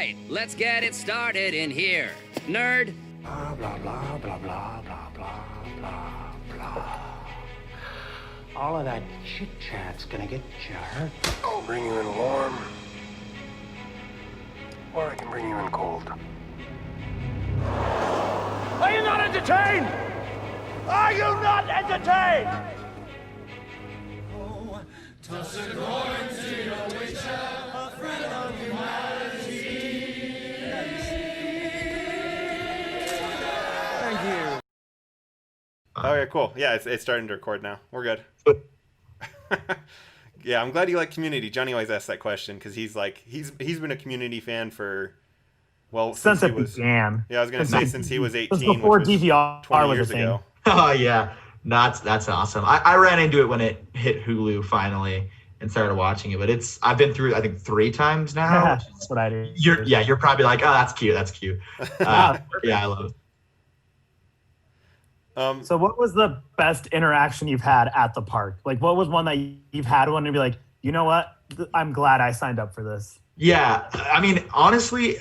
right, let's get it started in here. Nerd. Blah, blah, blah, blah, blah, blah, blah, blah, blah. All of that chit-chat's gonna get you hurt. I'll bring you in warm. Or I can bring you in cold. Are you not entertained? Are you not entertained? Toss a coin to your witcher, a friend of humanity. Thank you. Okay, cool. Yeah, it's starting to record now. We're good. Yeah, I'm glad you like Community. Johnny always asks that question because he's been a Community fan for since it began. Yeah, I was gonna say since he was 18, before which was DVR 20 was years a thing. ago. Oh yeah, that's awesome. I ran into it when it hit Hulu finally and started watching it, but I've been through it I think 3 times now. That's what I do. You're probably like, oh, that's cute. Yeah, I love it. So what was the best interaction you've had at the park? Like, what was one that you've had one to be like, you know what? I'm glad I signed up for this. Yeah, I mean, honestly,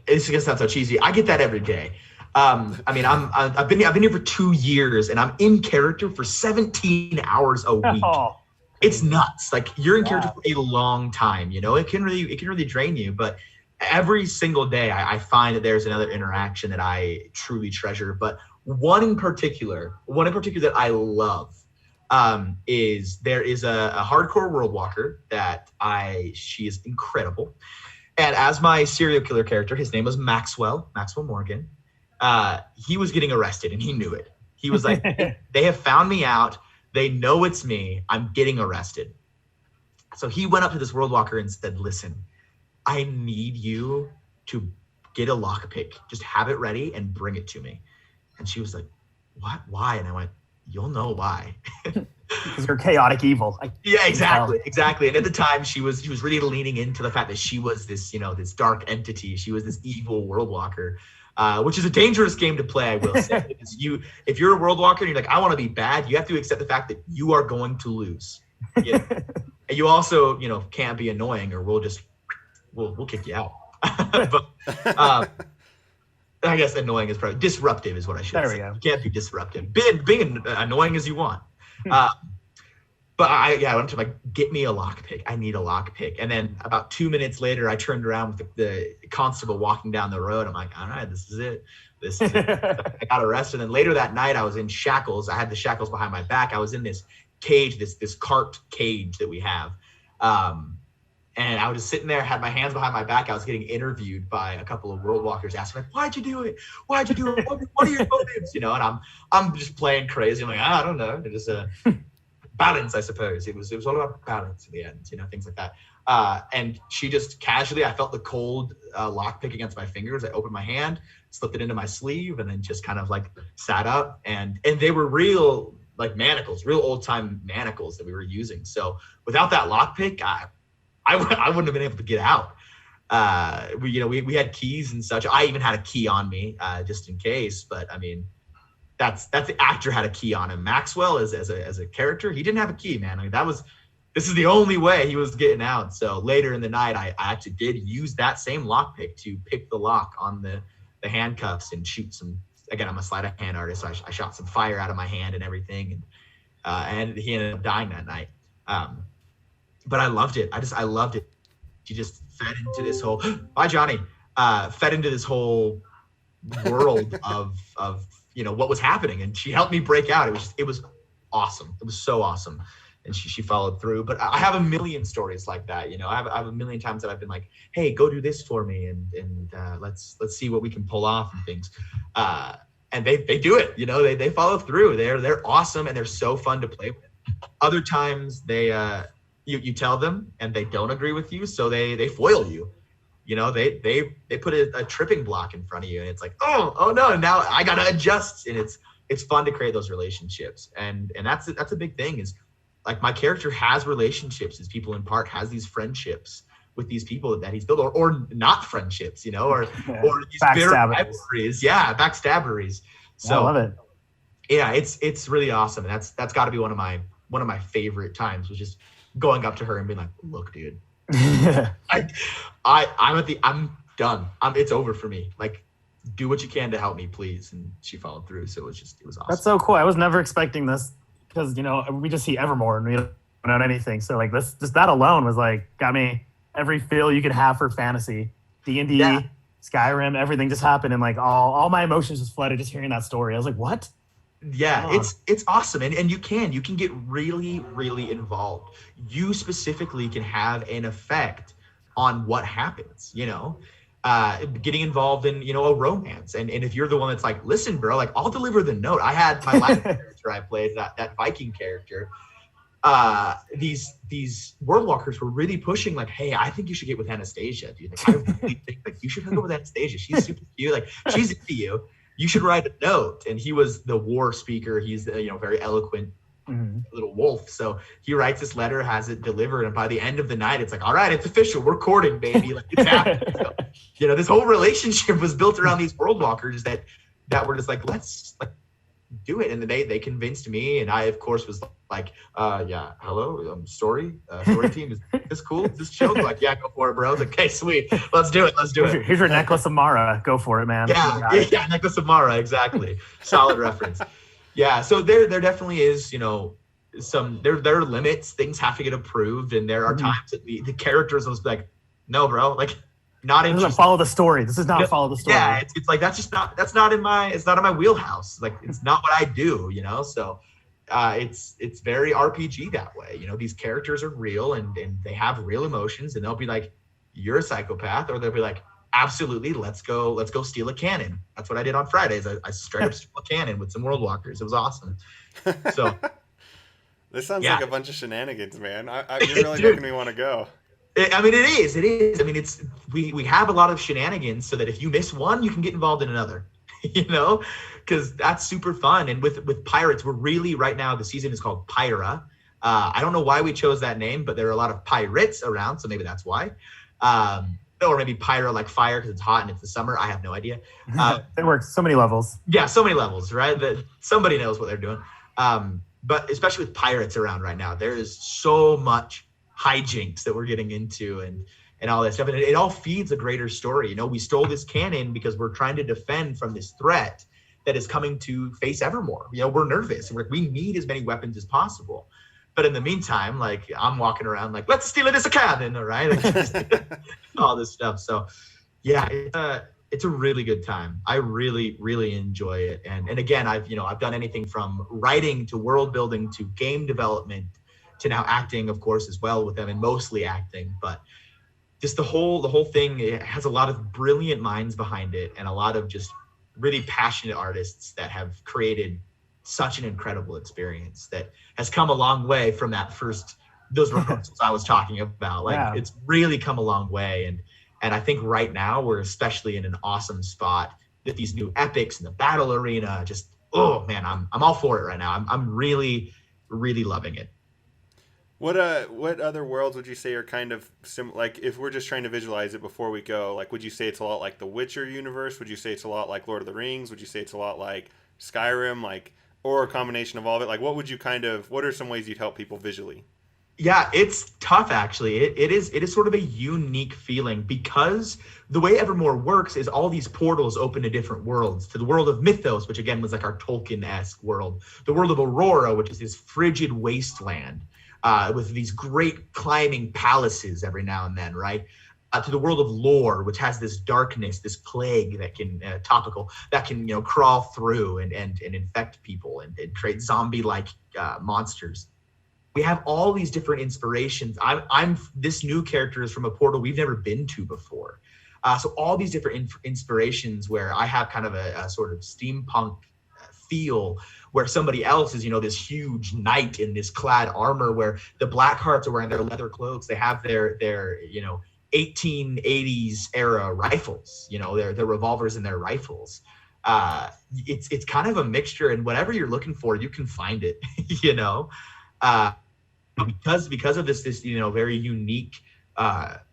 it's just not so cheesy. I get that every day. I mean, I've been here for 2 years and I'm in character for 17 hours a week. Oh, it's nuts. Like you're in character for a long time. You know, it can really drain you. But every single day, I find that there's another interaction that I truly treasure. But one in particular that I love is there is a hardcore world walker that she is incredible. And as my serial killer character, his name was Maxwell Morgan. He was getting arrested and he knew it. He was like, they have found me out. They know it's me. I'm getting arrested. So he went up to this world walker and said, listen, I need you to get a lockpick. Just have it ready and bring it to me. And she was like, what? Why? And I went, you'll know why. Because you're chaotic evil. Yeah, exactly. And at the time, she was really leaning into the fact that she was this, this dark entity. She was this evil world walker, which is a dangerous game to play, I will say. Because if you're a world walker and you're like, I want to be bad, you have to accept the fact that you are going to lose. Yeah. And you also, can't be annoying, or we'll kick you out. But I guess annoying is probably disruptive is what I should say. There we go. You can't be disruptive. Being annoying as you want. But I went to get me a lockpick. I need a lockpick. And then about 2 minutes later, I turned around with the constable walking down the road. I'm like, all right, this is it. I got arrested. And later that night, I was in shackles. I had the shackles behind my back. I was in this cage, this cart cage that we have. And I was just sitting there, had my hands behind my back. I was getting interviewed by a couple of world walkers asking, why'd you do it? Why'd you do it? What are your motives? And I'm just playing crazy. I'm like, I don't know. It just balance, I suppose. It was all about balance in the end, things like that. And she just casually, I felt the cold lockpick against my fingers. I opened my hand, slipped it into my sleeve, and then just kind of sat up. And they were real manacles, real old time manacles that we were using. So without that lockpick, I wouldn't have been able to get out. We had keys and such. I even had a key on me just in case. But I mean, that's the actor had a key on him. Maxwell as a character, he didn't have a key, man. I mean, this is the only way he was getting out. So later in the night, I actually did use that same lockpick to pick the lock on the handcuffs and shoot some. Again, I'm a sleight of hand artist, so I shot some fire out of my hand and everything, and he ended up dying that night. But I loved it. I loved it. She just fed into this whole, bye Johnny, fed into this whole world of what was happening. And she helped me break out. It was awesome. It was so awesome. And she followed through. But I have a million stories like that. I have a million times that I've been like, hey, go do this for me. And let's see what we can pull off and things. And they do it, they follow through. They're awesome. And they're so fun to play with. Other times you tell them and they don't agree with you, so they foil you. They put a tripping block in front of you, and it's like, oh no, now I gotta adjust. And it's fun to create those relationships, and that's a big thing. Is my character has relationships. His people in park has these friendships with these people that he's built, or not friendships, or these bitter rivalries, backstabberies. So I love it. Yeah, it's really awesome. And that's got to be one of my favorite times, was just going up to her and being like, look, dude, I'm done. It's over for me. Like, do what you can to help me, please. And she followed through. So it was awesome. That's so cool. I was never expecting this because, you know, we just see Evermore and we don't know anything. So like this, just that alone was like, got me every feel you could have for fantasy, D&D, Yeah. Skyrim, everything just happened. And like all my emotions just flooded just hearing that story. I was like, what? Yeah, Huh. it's awesome. And you can get really, really involved. You specifically can have an effect on what happens, you know, getting involved in, you know, a romance. And if you're the one that's like, listen, bro, like I'll deliver the note. I had my last character I played, that Viking character. These world walkers were really pushing like, hey, I think you should get with Anastasia, dude. Like, I really think like you should hook up with Anastasia. She's super cute. Like she's into you. You should write a note. And he was the war speaker. He's you know, very eloquent little wolf. So he writes this letter, has it delivered, and by the end of the night, it's like, all right, it's official. We're courting, baby. Like it's happening. So, you know, this whole relationship was built around these world walkers that were just like, let's like do it. And they convinced me, and I of course was like, yeah, hello, story team, is this cool? Is this chill? Like, yeah, go for it, bro. I was like, okay, sweet, let's do it. Here's your necklace of Mara. Go for it, man. Yeah, necklace of Mara, exactly. Solid reference. Yeah, so there definitely is, you know, some there are limits. Things have to get approved, and there are times that the characters will just be like, no, bro, like not This interested. doesn't follow the story. This does not follow the story. Yeah, it's like it's not in my wheelhouse. Like it's not what I do, you know. So it's very RPG that way. You know, these characters are real and they have real emotions, and they'll be like, you're a psychopath, or they'll be like, absolutely, let's go steal a cannon. That's what I did on Fridays. I straight up stole a cannon with some world walkers. It was awesome. So this sounds yeah. like a bunch of shenanigans, man. You're really making me want to go. I mean, it is. I mean, it's we have a lot of shenanigans so that if you miss one, you can get involved in another, you know, because that's super fun. And with pirates, we're really right now, the season is called Pyra. I don't know why we chose that name, but there are a lot of pirates around, so maybe that's why. Or maybe Pyra like fire because it's hot and it's the summer. I have no idea. It works so many levels. Yeah, so many levels, right? That somebody knows what they're doing. But especially with pirates around right now, there is so much hijinks that we're getting into and all that stuff. And it all feeds a greater story. You know, we stole this cannon because we're trying to defend from this threat that is coming to face Evermore. You know, we're nervous. We need as many weapons as possible. But in the meantime, like I'm walking around like, let's steal it as a cannon, all right? Like, all this stuff. So yeah, it's a really good time. I really, really enjoy it. And again, I've done anything from writing to world building to game development to now acting, of course, as well with them, and mostly acting. But just the whole thing, it has a lot of brilliant minds behind it and a lot of just really passionate artists that have created such an incredible experience that has come a long way from those rehearsals I was talking about. Like Yeah. It's really come a long way. And I think right now we're especially in an awesome spot with these new epics in the battle arena. Just, oh man, I'm all for it right now. I'm really, really loving it. What other worlds would you say are kind of like, if we're just trying to visualize it before we go, like, would you say it's a lot like the Witcher universe? Would you say it's a lot like Lord of the Rings? Would you say it's a lot like Skyrim, like, or a combination of all of it? Like, what are some ways you'd help people visually? Yeah, it's tough actually. It is sort of a unique feeling because the way Evermore works is all these portals open to different worlds, to the world of Mythos, which again was like our Tolkien-esque world, the world of Aurora, which is this frigid wasteland with these great climbing palaces every now and then, right? To the world of Lore, which has this darkness, this plague that can topical that can crawl through and infect people and create zombie-like monsters. We have all these different inspirations. I'm this new character is from a portal we've never been to before. So all these different inspirations where I have kind of a sort of steampunk feel, where somebody else is, this huge knight in this clad armor, where the Blackhearts are wearing their leather cloaks. They have their 1880s era rifles, their revolvers and their rifles. It's kind of a mixture, and whatever you're looking for, you can find it, because of this very unique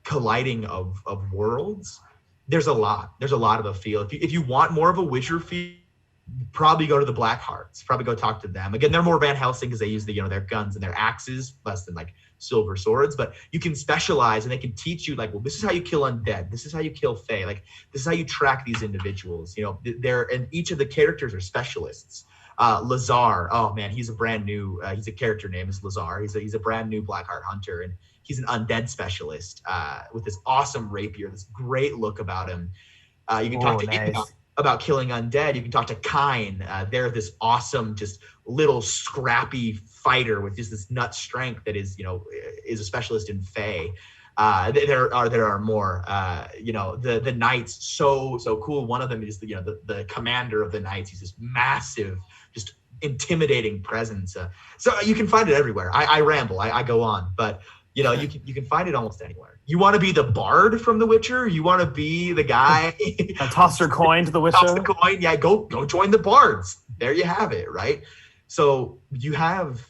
colliding of worlds. There's a lot of a feel. If you want more of a Witcher feel, probably go to the Blackhearts. Probably go talk to them. Again, they're more Van Helsing because they use their guns and their axes, less than like silver swords, but you can specialize and they can teach you like, well, this is how you kill undead. This is how you kill fae. Like, this is how you track these individuals. You know, and each of the characters are specialists. Lazar, oh man, he's a brand new, he's a character name is Lazar. He's a brand new Blackheart hunter, and he's an undead specialist with this awesome rapier, this great look about him. You can talk to him about killing undead. You can talk to Kine. They're this awesome, just little scrappy fighter with just this nut strength that is, you know, is a specialist in Fae. There are more. You know, the knights, so cool. One of them is the commander of the knights. He's this massive, just intimidating presence. So you can find it everywhere. I ramble. I go on, but you know, you can find it almost anywhere. You want to be the bard from The Witcher? You want to be the guy toss your coin to the Witcher? Toss the coin. Yeah, go join the bards. There you have it, right? So you have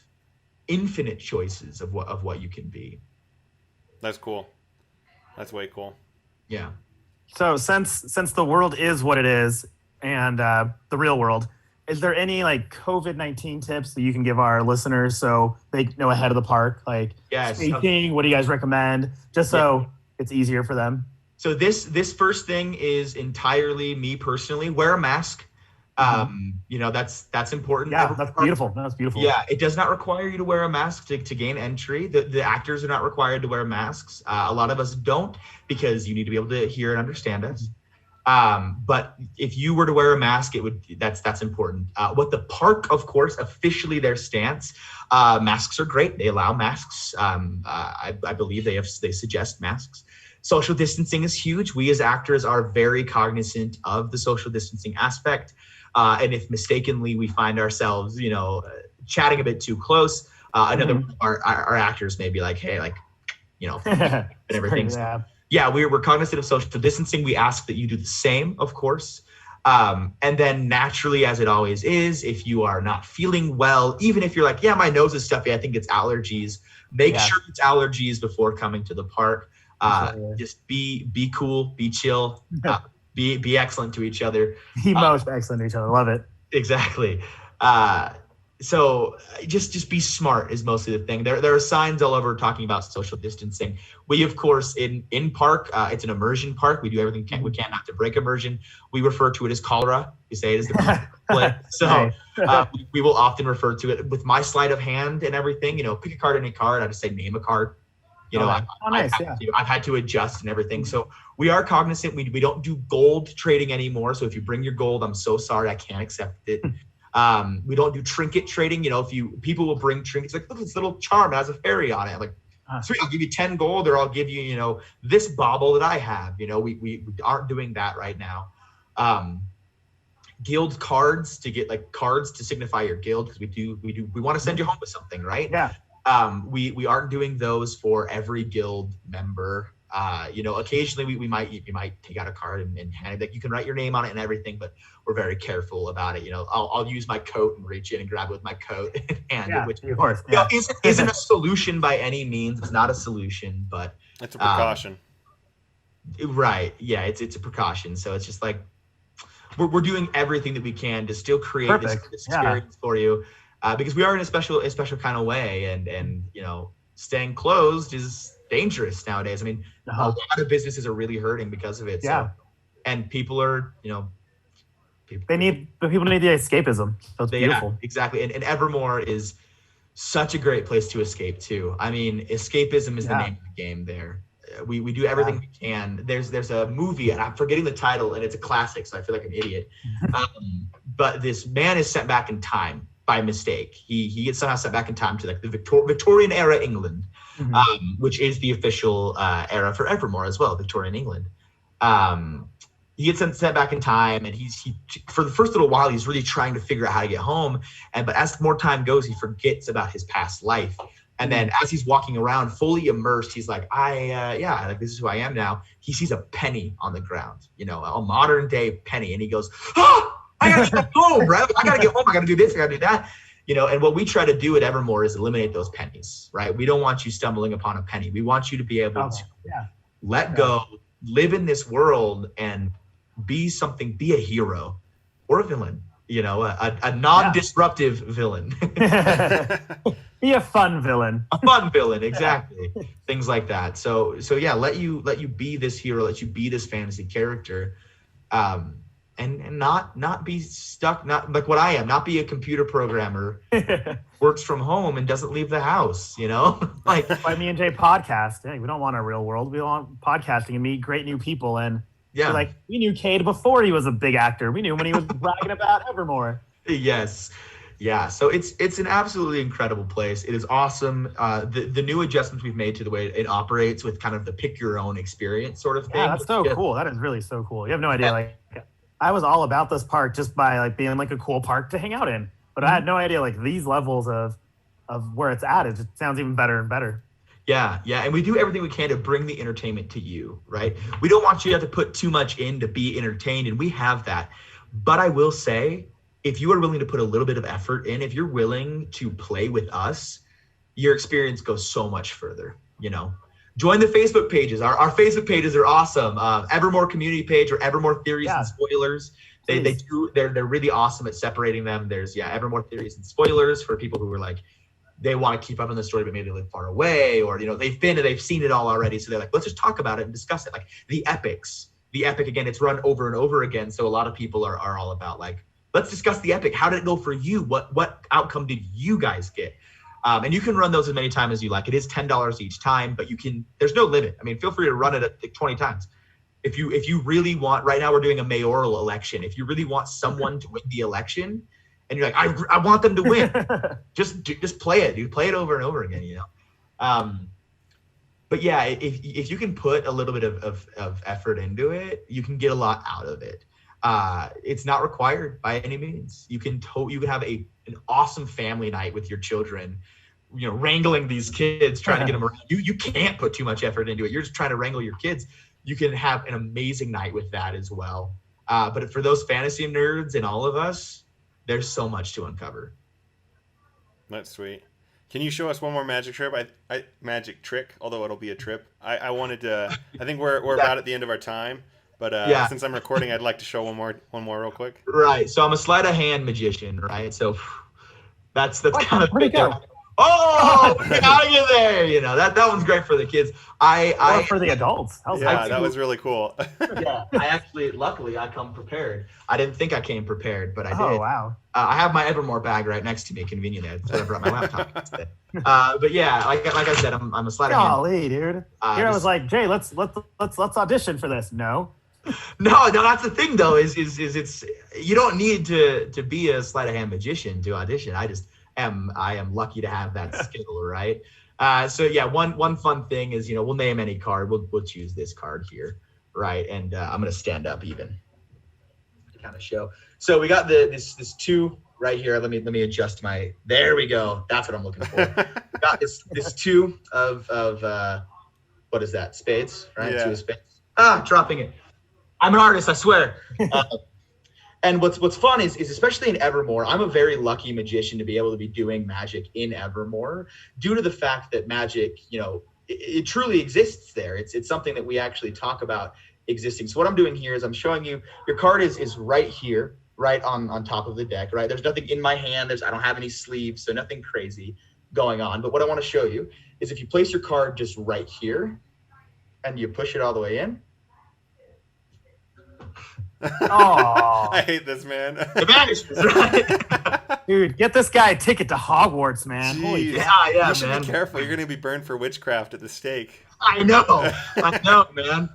infinite choices of what you can be. That's cool. That's way cool. Yeah. So since the world is what it is, and the real world, is there any like COVID-19 tips that you can give our listeners so they know ahead of the park? Like spacing, what do you guys recommend? Just so it's easier for them. So this first thing is entirely me personally. Wear a mask. You know, that's important. Yeah, that's beautiful. That's beautiful. Yeah, it does not require you to wear a mask to gain entry. The actors are not required to wear masks. A lot of us don't, because you need to be able to hear and understand us. But if you were to wear a mask, that's important. What the park, of course, officially their stance, masks are great. They allow masks. I believe they suggest masks. Social distancing is huge. We as actors are very cognizant of the social distancing aspect. And if mistakenly we find ourselves, you know, chatting a bit too close, our actors may be like, hey, like, you know, and everything. Yeah, we're cognizant of social distancing. We ask that you do the same, of course. And then naturally, as it always is, if you are not feeling well, even if you're like, yeah, my nose is stuffy, I think it's allergies, make sure it's allergies before coming to the park. Just be cool, be chill, be excellent to each other. Be most excellent to each other. Love it. Exactly. So just be smart is mostly the thing. There are signs all over talking about social distancing. We, of course, in park, it's an immersion park. We do everything we can not to break immersion. We refer to it as cholera. We say it as the play. So we will often refer to it with my sleight of hand and everything. You know, pick a card, any card. I just say name a card. You know, I've had to adjust and everything. So we are cognizant. We don't do gold trading anymore. So if you bring your gold, I'm so sorry, I can't accept it. We don't do trinket trading. You know, people will bring trinkets, like, look, this little charm has a fairy on it. I'm like, sweet, I'll give you 10 gold, or I'll give you, you know, this bauble that I have. You know, we aren't doing that right now. Guild cards, to get like cards to signify your guild, because we want to send you home with something, right? Yeah. We aren't doing those for every guild member. You know, occasionally we might take out a card and hand it. Like, you can write your name on it and everything, but we're very careful about it. You know, I'll use my coat and reach in and grab it with my coat and hand it, which of course, you know, isn't a solution by any means. It's not a solution, but it's a precaution. Right? Yeah, it's a precaution. So it's just like we're doing everything that we can to still create this experience for you, because we are in a special kind of way, and you know, staying closed is dangerous nowadays. I mean, a lot of businesses are really hurting because of it. Yeah. So, and people are, you know, people need the escapism. So it's beautiful. Yeah, exactly. And Evermore is such a great place to escape to. I mean, escapism is the name of the game there. We do everything we can. There's a movie, and I'm forgetting the title, and it's a classic, so I feel like an idiot. But this man is sent back in time by mistake. He gets somehow sent back in time to like the Victorian era England, which is the official era for Evermore as well, Victorian England. He gets sent back in time, and he for the first little while he's really trying to figure out how to get home. But as more time goes, he forgets about his past life. And then as he's walking around fully immersed, he's like, like, this is who I am now. He sees a penny on the ground, you know, a modern day penny. And he goes, I gotta get home, right? I gotta get home. I gotta do this. I gotta do that. You know, and what we try to do at Evermore is eliminate those pennies, right? We don't want you stumbling upon a penny. We want you to be able to let go, live in this world, and be something, be a hero or a villain, you know, a non-disruptive villain. Be a fun villain. A fun villain, exactly. Things like that. So yeah, let you be this hero, let you be this fantasy character, and not be stuck, not like what I am, not be a computer programmer, works from home and doesn't leave the house, you know? Like why me and Jay podcast. Hey, we don't want a real world. We want podcasting and meet great new people. And yeah, like we knew Cade before he was a big actor. We knew him when he was bragging about Evermore. Yes. Yeah, so it's an absolutely incredible place. It is awesome. The new adjustments we've made to the way it operates with kind of the pick your own experience sort of thing. Yeah, that's so cool. That is really so cool. You have no idea. Like I was all about this park just by like being like a cool park to hang out in, but I had no idea like these levels of where it's at. It just sounds even better and better. Yeah, and we do everything we can to bring the entertainment to you, right? We don't want you to have to put too much in to be entertained, and we have that. But I will say, if you are willing to put a little bit of effort in, if you're willing to play with us, your experience goes so much further, you know? Join the Facebook pages. Our Facebook pages are awesome. Evermore community page or Evermore theories and spoilers. They're really awesome at separating them. There's Evermore theories and spoilers for people who are like, they want to keep up on the story, but maybe they live far away, or, you know, they've seen it all already. So they're like, let's just talk about it and discuss it. Like the epics, again, it's run over and over again. So a lot of people are all about like, let's discuss the epic. How did it go for you? What outcome did you guys get? And you can run those as many times as you like. It is $10 each time, but there's no limit. I mean, feel free to run it at 20 times. If you really want, right now we're doing a mayoral election. If you really want someone to win the election and you're like, I want them to win, just play it, dude. Play it over and over again, you know? But yeah, if you can put a little bit of effort into it, you can get a lot out of it. It's not required by any means. You can have an awesome family night with your children, you know, wrangling these kids, trying to get them around. You can't put too much effort into it. You're just trying to wrangle your kids. You can have an amazing night with that as well. But for those fantasy nerds and all of us, there's so much to uncover. That's sweet. Can you show us one more magic trick? Although it'll be a trip. I wanted to. I think we're about at the end of our time. But since I'm recording, I'd like to show one more real quick. Right. So I'm a sleight of hand magician, right? So that's kind of pretty good. Oh, we gotta get there. You know, that one's great for the kids. Or for the adults. That was really cool. Yeah, luckily I come prepared. I didn't think I came prepared, but I did. Oh, wow. I have my Evermore bag right next to me, conveniently. That's what I brought my laptop today. But yeah, like I said, I'm a sleight of hand. Golly, dude. I was like, Jay, let's audition for this. No, that's the thing though. Is it's you don't need to be a sleight of hand magician to audition. I am lucky to have that skill, right? So yeah, one fun thing is, you know, we'll name any card. We'll choose this card here, right? And I'm gonna stand up even to kind of show. So we got this 2 right here. Let me adjust my. There we go. That's what I'm looking for. We got this 2 of what is that? Spades, right? Yeah. 2 of spades. Dropping it. I'm an artist, I swear. And what's fun is especially in Evermore, I'm a very lucky magician to be able to be doing magic in Evermore due to the fact that magic, you know, it truly exists there. It's something that we actually talk about existing. So what I'm doing here is I'm showing you your card is right here, right on top of the deck, right? There's nothing in my hand. I don't have any sleeves, so nothing crazy going on. But what I want to show you is if you place your card just right here and you push it all the way in. Oh, I hate this, man. It vanishes, right? Dude, get this guy a ticket to Hogwarts, man. Jeez. Holy Yeah, You should man. be careful. You're going to be burned for witchcraft at the stake. I know, man.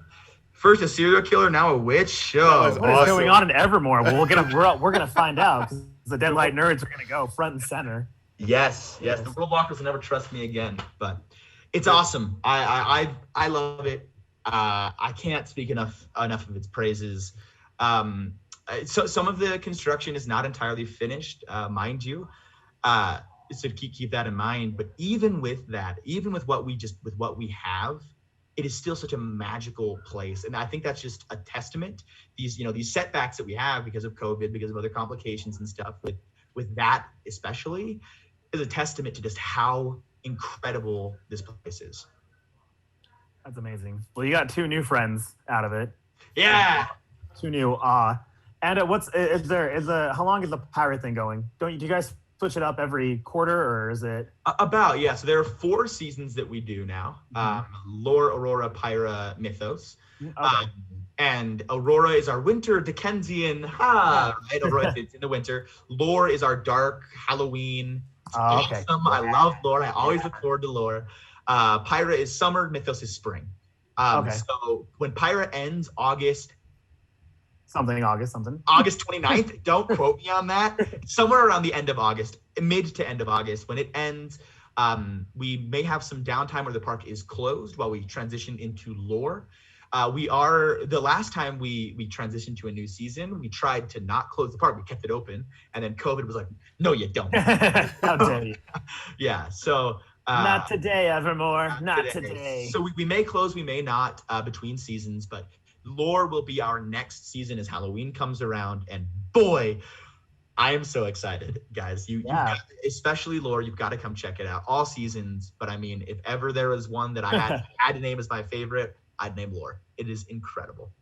First a serial killer, now a witch. That was What is awesome. going on in Evermore? Well, we're gonna find out because the Deadlight nerds are gonna go front and center. Yes. The world walkers will never trust me again. But it's awesome. I love it. I can't speak enough of its praises. So some of the construction is not entirely finished, mind you. So keep that in mind. But even with that, even with what we have, it is still such a magical place. And I think that's just a testament. These setbacks that we have because of COVID, because of other complications and stuff with that especially, is a testament to just how incredible this place is. That's amazing. Well, you got 2 new friends out of it. Yeah. 2 new. And how long is the pirate thing going? Do you guys switch it up every quarter, or is it? About, yeah. So there are 4 seasons that we do now. Lore, Aurora, Pyra, Mythos. Okay. And Aurora is our winter Dickensian. Right? Aurora, it's in the winter. Lore is our dark Halloween. It's okay. awesome. I love Lore. I always look forward to Lore. Pyra is summer. Mythos is spring. So when Pyra ends August 29th, don't quote me on that. Somewhere around the end of August, mid to end of August, when it ends, we may have some downtime where the park is closed while we transition into Lore. The last time we transitioned to a new season, we tried to not close the park. We kept it open. And then COVID was like, no, you don't. How dare you? Yeah. So not today, Evermore. Not today. So we may close, we may not between seasons, but Lore will be our next season as Halloween comes around. And boy, I am so excited, guys. You especially Lore, you've got to come check it out. All seasons. But I mean, if ever there was one that I had to name as my favorite, I'd name Lore. It is incredible.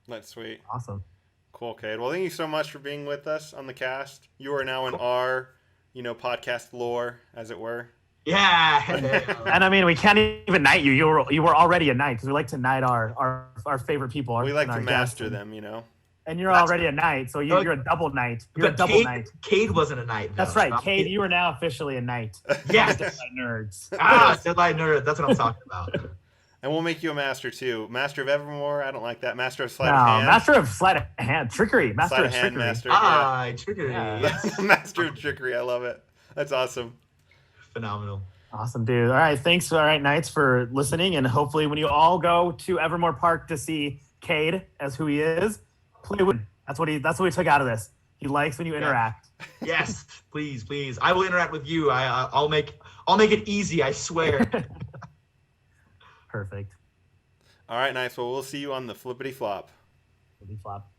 That's sweet. Awesome. Cool, Cade. Well, thank you so much for being with us on the cast. You are now in our, podcast lore, as it were. Yeah. And I mean, we can't even knight you. You were already a knight because we like to knight our favorite people. We like to master them, And you're already a knight, so you're a double knight. You're a double knight. Cade wasn't a knight, though. That's right. Cade, you are now officially a knight. Yes. Deadlight nerds. Deadlight nerds. That's what I'm talking about. And we'll make you a master, too. Master of Evermore. I don't like that. Master of Sleight of Hand. Master of Sleight of Hand. Trickery. Master of Hand Trickery. master. Trickery. Yeah. Master of Trickery. I love it. That's awesome. Phenomenal. Awesome, dude. All right. Thanks, Knights, for listening. And hopefully when you all go to Evermore Park to see Cade as who he is, play with him. That's what we took out of this. He likes when you interact. Yes, please. I will interact with you. I'll make it easy, I swear. Perfect. All right, nice. Well, we'll see you on the flippity flop. Flippity flop.